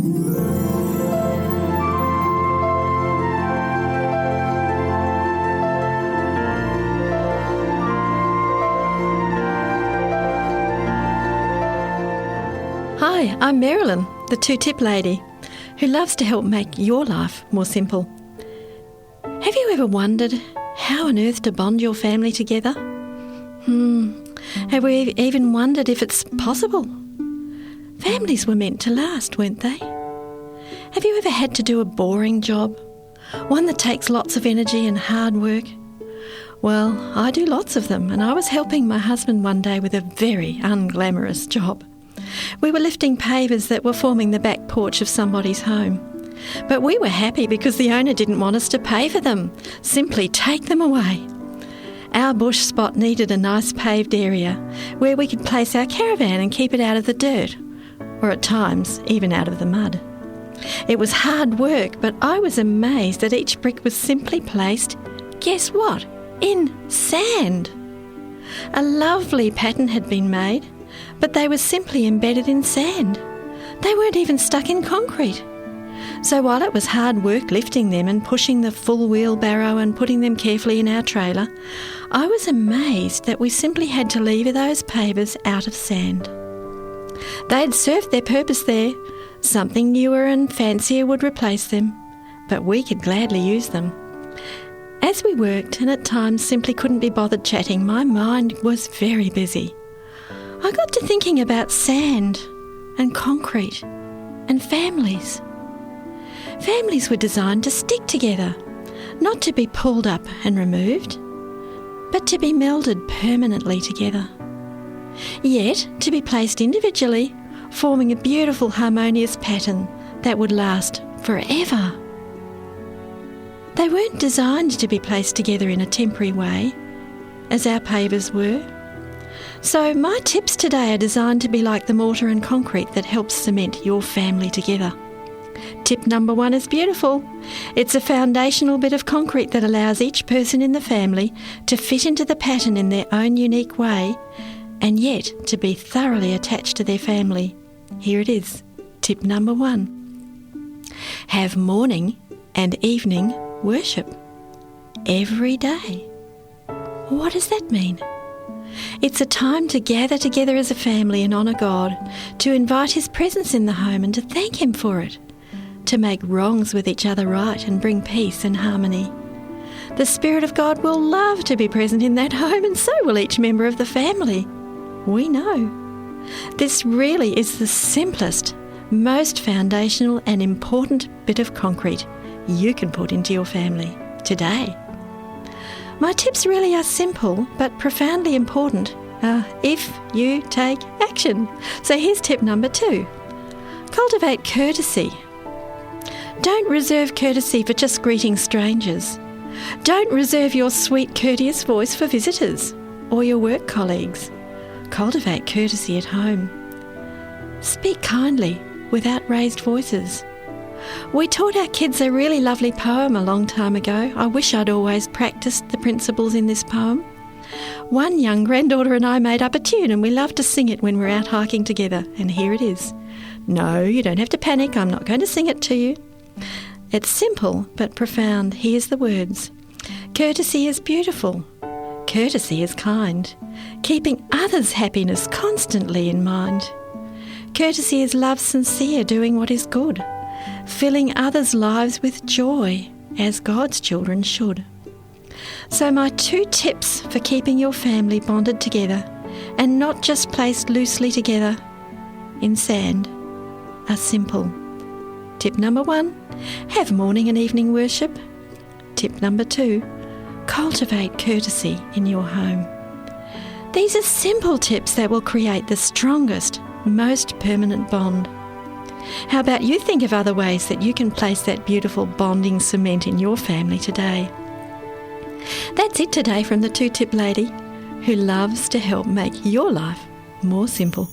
Hi, I'm Marilyn, the two-tip lady, who loves to help make your life more simple. Have you ever wondered how on earth to bond your family together? Have we even wondered if it's possible? Families were meant to last, weren't they? Have you ever had to do a boring job? One that takes lots of energy and hard work? Well, I do lots of them, and I was helping my husband one day with a very unglamorous job. We were lifting pavers that were forming the back porch of somebody's home. But we were happy because the owner didn't want us to pay for them. Simply take them away. Our bush spot needed a nice paved area where we could place our caravan and keep it out of the dirt, or at times even out of the mud. It was hard work, but I was amazed that each brick was simply placed, guess what, in sand. A lovely pattern had been made, but they were simply embedded in sand. They weren't even stuck in concrete. So while it was hard work lifting them and pushing the full wheelbarrow and putting them carefully in our trailer, I was amazed that we simply had to leave those pavers out of sand. They'd served their purpose there. Something newer and fancier would replace them, but we could gladly use them. As we worked and at times simply couldn't be bothered chatting, my mind was very busy. I got to thinking about sand and concrete and families. Families were designed to stick together, not to be pulled up and removed, but to be melded permanently together. Yet to be placed individually, forming a beautiful harmonious pattern that would last forever. They weren't designed to be placed together in a temporary way, as our pavers were. So my tips today are designed to be like the mortar and concrete that helps cement your family together. Tip number 1 is beautiful. It's a foundational bit of concrete that allows each person in the family to fit into the pattern in their own unique way and yet to be thoroughly attached to their family. Here it is. Tip number 1. Have morning and evening worship every day. What does that mean? It's a time to gather together as a family and honour God, to invite His presence in the home and to thank Him for it, to make wrongs with each other right and bring peace and harmony. The Spirit of God will love to be present in that home, and so will each member of the family. We know. This really is the simplest, most foundational and important bit of concrete you can put into your family today. My tips really are simple but profoundly important if you take action. So here's tip number 2. Cultivate courtesy. Don't reserve courtesy for just greeting strangers. Don't reserve your sweet, courteous voice for visitors or your work colleagues. Cultivate courtesy at home. Speak kindly without raised voices. We taught our kids a really lovely poem a long time ago. I wish I'd always practiced the principles in this poem. One young granddaughter and I made up a tune, and we love to sing it when we're out hiking together. And here it is. No, you don't have to panic. I'm not going to sing it to you. It's simple but profound. Here's the words. Courtesy is beautiful. Courtesy is kind. Keeping others' happiness constantly in mind. Courtesy is love sincere, doing what is good. Filling others' lives with joy, as God's children should. So my 2 tips for keeping your family bonded together and not just placed loosely together in sand are simple. Tip number 1, have morning and evening worship. Tip number 2, cultivate courtesy in your home. These are simple tips that will create the strongest, most permanent bond. How about you think of other ways that you can place that beautiful bonding cement in your family today? That's it today from the two-tip lady, who loves to help make your life more simple.